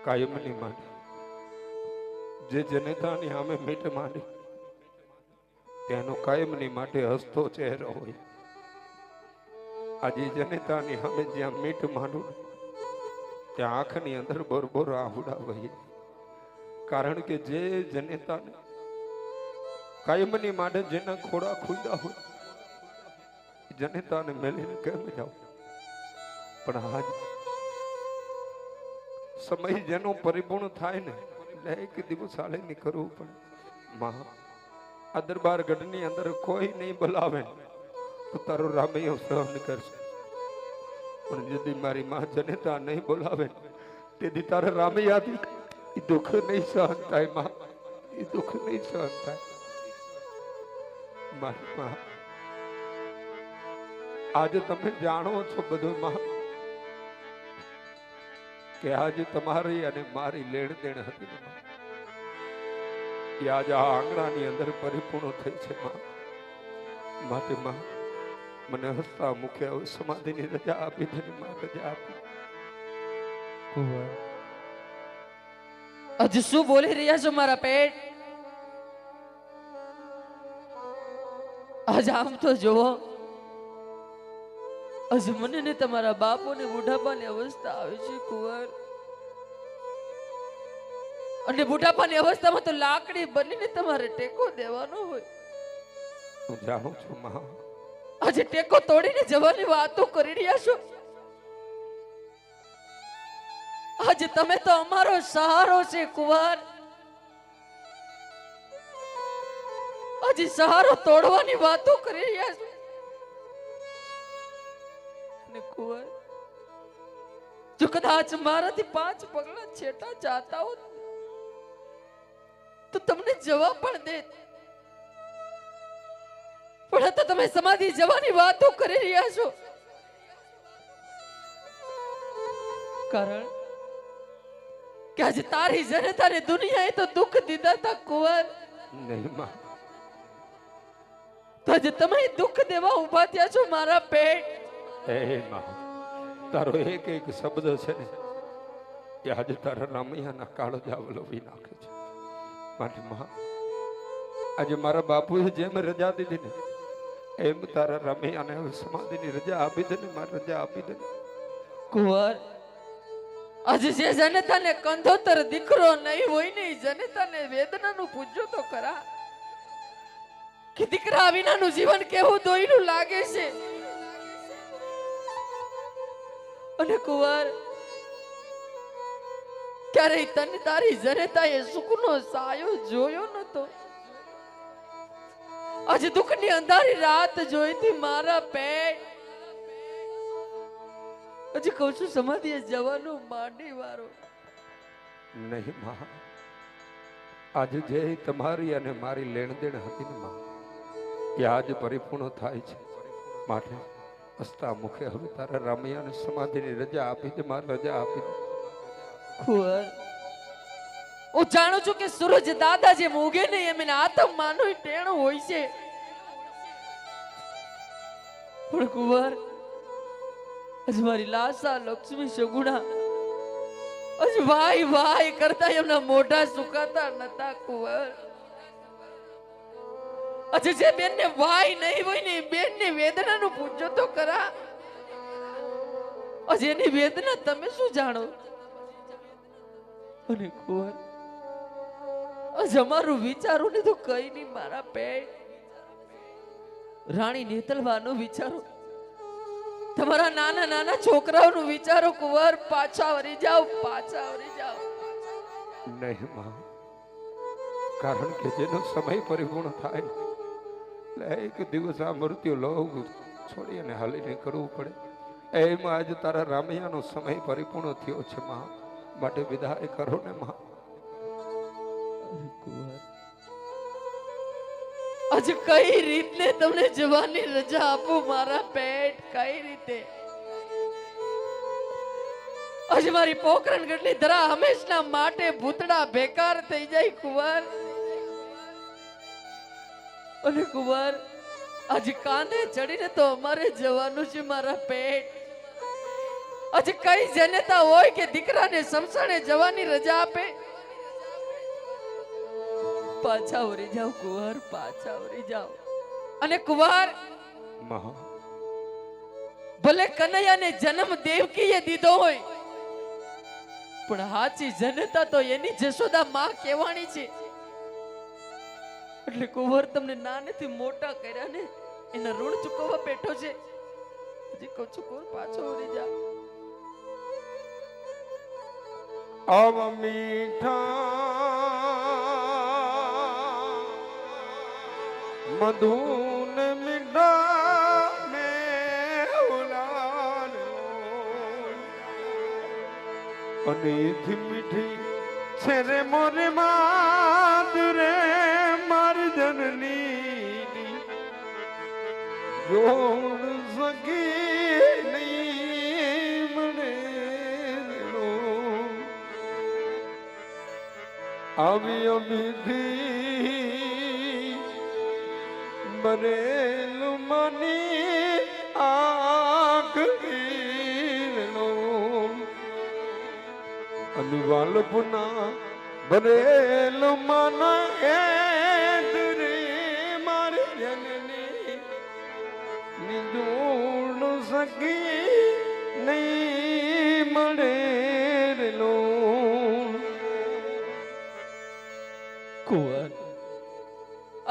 કાયમની માંડી જે જનેતાની સામે મીઠ માંડી તેનો કાયમની માટે હસતો ચહેરો હોય. આજે જનેતાની સામે જ્યાં મીઠ માંડું ત્યાં આંખની અંદર બોરબોર આહુડા વહી. કારણ કે જે જનેતાને કાયમની માટે જેના ખોડા ખુદા હોય જનેતાને મેલીને કેમ જાવ. પણ આજ સમય જેનો પરિપૂર્ણ થાય ને એટલે એક દિવસ આલે ની કરવું પડે. માં આ દરબાર ગઢની અંદર કોઈ નહીં બોલાવે તો તારો રામૈયો સહન કરશે. પણ જદી મારી માં જનેતા નહીં બોલાવે તેથી તારા રામૈયાથી એ દુઃખ નહીં સહન થાય. માં એ દુઃખ નહીં સહન થાય. મારી માં આજે તમે જાણો છો બધું માં કે આજે તમારી અને મારી લેણ દેણ હતી ને એ આજે આ આંગણાની અંદર પરિપૂર્ણ થઈ છે. માં માટે માં મને હસતા મુખે હવે સમાધિની રજા આપી દે. માં રજા આપી. હજુ શું બોલી રહ્યા છો મારા પેટ? આજ આમ તો જોવો હજુ મને ને તમારા બાપુ ને બુઢાપાની અવસ્થા આવે છે કુંવર. અને બુઢાપાની અવસ્થામાં તો લાકડી બનીને તમારે ટેકો દેવાનો હોય. હું જાણું છું માં. આજે ટેકો તોડીને જવાની વાતો કરી રહ્યા છો. આજે તમે તો અમારો સહારો છે કુંવર. આજે સહારો તોડવાની વાતો કરી રહ્યા છો. કુંવર જો કદાચ મારાથી 5 પગલા છેટા જાતા હોત તો તમને જવા પણ દે. પણ તો તમે સમાધિ જવાની વાતો કરી રહ્યા છો. કારણ કે આજે તારી જનતાને દુનિયાએ તો દુઃખ દીધા હતા કુંવર. નહીં માં. તો આજે તમે દુઃખ દેવા ઉભા થયા છો મારા પેટ. હે માં તારો એક એક શબ્દ છે ને એ આજે તારા રામૈયાના કાળજા વલોવી નાખે છે. માટે માં આજે મારા બાપુએ જેમ રજા દીધી ને એમ તારા રામૈયાને હવે સમાધિની રજા આપી દે ને. મારી રજા આપી દે. કુંવર આજે જે જનતાને કંધોતર દીકરો નહીં હોય ને એ જનતાને વેદનાનું પૂછજો તો ખરા કે દીકરા વિનાનું જીવન કેવું દોયડું લાગે છે. અને કુંવર ક્યારેય તને તારી જનતાએ સુખનો સાયો જોયો નતો. આજે દુઃખની અંધારી રાત જોઈતી મારા પેટ. હજી કહું છું સમાધિએ જવાનો માંડી વારો. નહીં માં. આજે જે તમારી અને મારી લેણ દેણ હતી ને માં એ આજ પરિપૂર્ણ થાય છે. માટે હસતા મુખે હવે તારા રામૈયાને સમાધિની રજા આપી દે. મારી રજા આપી દે. કુંવર હું જાણું છું કે સૂરજ દાદા જે ઉગે ને એમ એના આતમ માનું ટેણું હોય છે. પણ કુંવર હજ મારી લાસા લક્ષ્મી સગુણા હજ વાય વાય કરતા એમના મોઢા સુકાતા નતા કુંવર. અચ્છા જે બેન ને વાય નહીં હોય ને બેન ની વેદનાનું પૂછજો તો ખરા. અજે એની વેદના તમે શું જાણો. અને કુંવર અજ અમારું વિચારો ને તો કઈ નહીં મારા પેટ. રાણી નેતલવાનું વિચારો, તમારા નાના નાના છોકરાઓનું વિચારો કુંવર. પાછા વળી જાઓ, પાછા વળી જાઓ. નહીં માં. કારણ કે જેનો સમય પરિપૂર્ણ થાય એક દિવસ આ મૃત્યુ લોક છોડી અને હાલીને કરવું પડે. એમાં આજે તારા રામૈયાનો સમય પરિપૂર્ણ થયો છે માં. માટે વિદાય કરો ને માં. આજે કઈ રીતને તમને જવાની રજા આપું મારા પેટ? કઈ રીતે? આજે મારી પોકરણ ગઢની ધરા હંમેશના માટે ભૂતડા બેકાર થઈ જાય કુંવર. અને કુંવર આજે કાંધે ચડીને તો અમારે જવાનું છે મારા પેટ. હજી કઈ જનતા હોય કે દીકરાને સમસાણે જવાની રજા આપે? પાછા વળી જાઓ કુંવર, પાછા વળી જાઓ. અને કુંવર, માં ભલે કનૈયાને જન્મ દેવકીએ દીધો હોય, પણ હાચી જનતા તો એની જશોદા માં કહેવાની છે. એટલે કુંવર તમને નાનેથી મોટા કર્યા ને, એના ઋણ ચૂકવવા બેઠો છે. હજી કહું છું કુંવર, પાછો વળી જા. અવ મીઠા મધુન મીઠા મેવલાલ અને એથી મીઠી છે રે મોરે માદરે માર જનની જોડ સગી નહીં મને આવી અમીઠી બરેલું મની આખરીનો અનુવાલ પુના બરેલું મન એ દરે મારી જનની નિજોડ સકી નહીં મળે લો. કુંવર,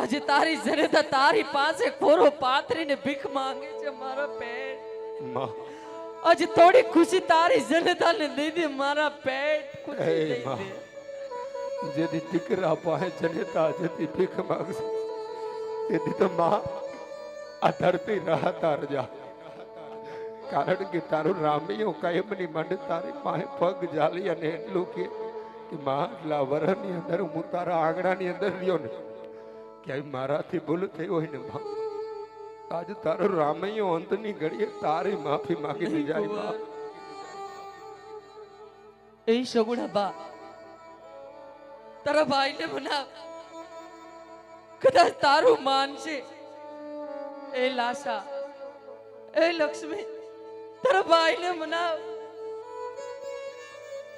આજે તારી જનતા તારી પાસે ખોરો પાથરીને ભીખ માંગે છે મારા પેટ. માં આજે થોડી ખુશી તારી જનતાને દઈ દે મારા પેટ. ખુશી એ દઈ માં, દે. જેથી દીકરા પાસે જનતા જેથી ભીખ માંગશે તેથી તો માં આ ધરતી રાહતા રજા. કારણ કે તારું રામીઓ કાયમની માટે તારી પાસે પગ જાલી અને એટલું કે માં આટલા વર્ષની અંદર હું તારા આંગણાની અંદર રહ્યો ને, ક્યાંય મારાથી ભૂલ થઈ હોય ને માં, આજે તારો રામૈયો અંતની ઘડીએ તારી માફી માંગી જાય માં. એ સગુણા બા, તારા ભાઈને બનાવ, કદાચ તારું માનશે. એ લાસા, એ લક્ષ્મી, તારા ભાઈને બનાવ,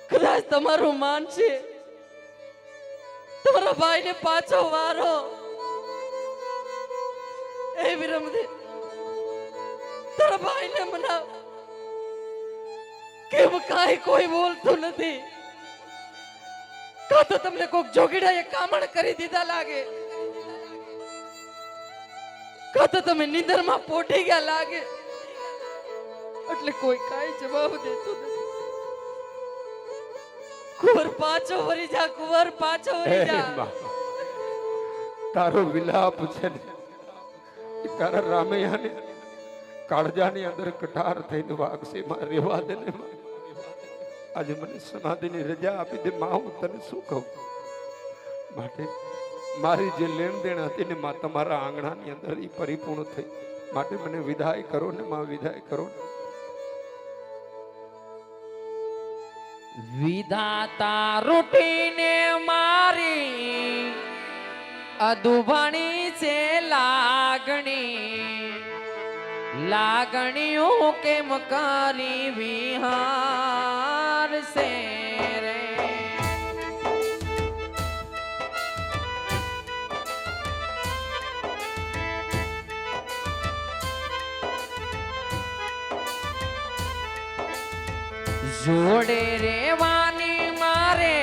કદાચ તમારું માનશે. તમારા ભાઈને પાછો વારો. એ વિરમદે, તારા ભાઈને મનાવ. કેમ કાંઈ કોઈ બોલતું નથી? કાં તો તમને કોક જોગીડાએ કામણ કરી દીધા લાગે, કાં તો તમે નિંદરમાં પોટી ગયા લાગે, એટલે કોઈ કાંઈ જવાબ દેતું નથી. કુંવર, પાછો વળી જા. કુંવર, પાછો વળી જા. તારો વિલાપ છે ને તારા રામૈયાને કાળજાની અંદર કટાર થઈને વાગશે માં. રેવા દે ને માં. આજે મને સમાધિની રજા આપી દે માં. હું તને શું કહું? માટે મારી જે લેણ દેણ હતી ને માં તમારા આંગણાની અંદર એ પરિપૂર્ણ થઈ. માટે મને વિદાય કરો ને માં, વિદાય કરો ને. વિધાતા રૂટીને મારી અદુભણી છે લાગણી. લાગણીઓ કેમ કરી વિહાર છે રે. જોડે રેવાની મારે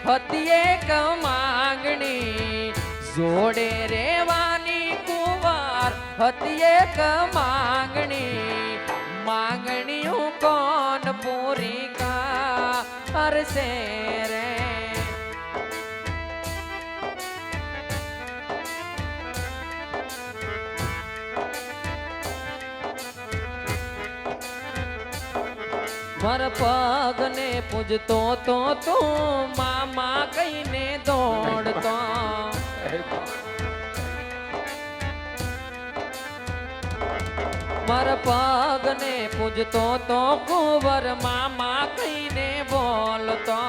હતી એક માંગણી. જોડે રેવાની કુંવર હતી એક માંગણી. માંગણીઓ કોણ પૂરી કરશે રે. મર પગને પૂજતો તો તું મામા કહીને દોડતો. મર પગને પૂજતો તો કુંવર મામા કહીને બોલતો.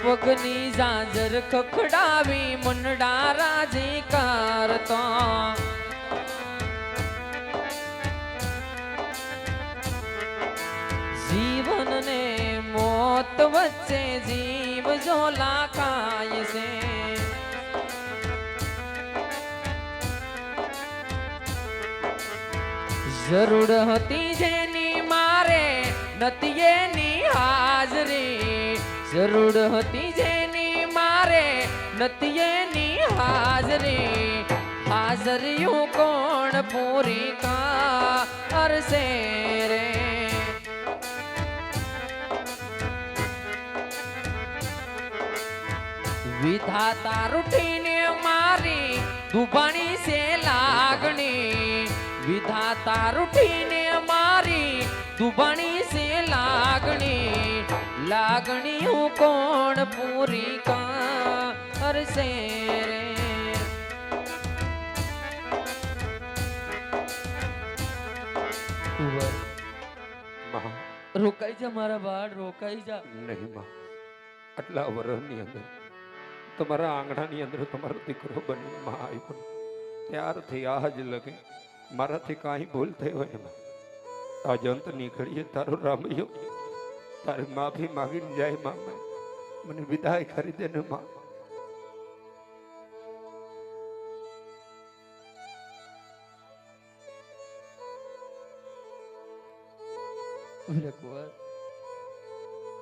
પગની જાજર ખખડાવી મુંડા રાજી કરતો. મોત વચ્ચે જીવ જો લાખાય છે. જરૂર હતી જેની મારે નથી એની હાજરી. જરૂર હતી જેની મારે નથી એની હાજરી. હાજરીઓ કોણ પૂરી કરશે રે. વિધાતા રૂઠીને મારી દુભાણી છે લાગણી. વિધાતા રૂઠીને મારી દુભાણી છે લાગણી. લાગણીઓ કોણ પૂરી કરશે રે. માં રોકાઈ જા મારા બાળ, રોકાઈ જા. નહીં માં, આટલા વર્ષની અંદર તમારા આંગણાની અંદર તમારો દીકરો બની માં આવ્યો ત્યારથી આજ લગે મારાથી કાંઈ ભૂલ થઈ હોય ને આજ અંતની ઘડીએ તારો રામૈયો તારી માફી માગીને જાય માં, મને વિદાય કરી દે ને માં.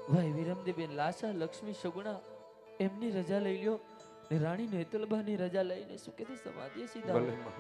ભાઈ વિરમદેબેન લાસા, લક્ષ્મી સગુણા એમની રજા લઈ લ્યો ને રાણી નેતલબાની રજા લઈને સુખેથી સમાધિએ સીધા. ભલે માં.